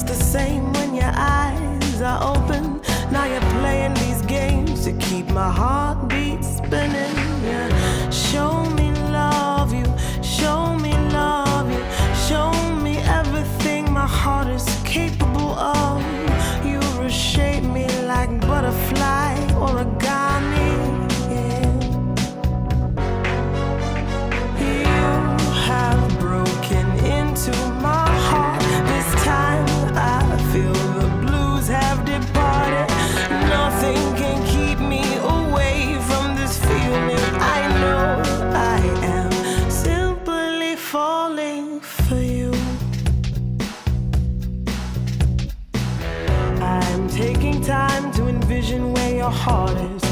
it's the same when your eyes are open. Now you're playing these games to keep my heartbeat spinning. Yeah. Show me love you, show me love you, show me everything my heart is capable of. You reshape me like butterfly origami. Yeah. You have broken into my heart. This time I feel the blues have departed. Nothing can keep me away from this feeling. I know I am simply falling for you. I'm taking time to envision where your heart is.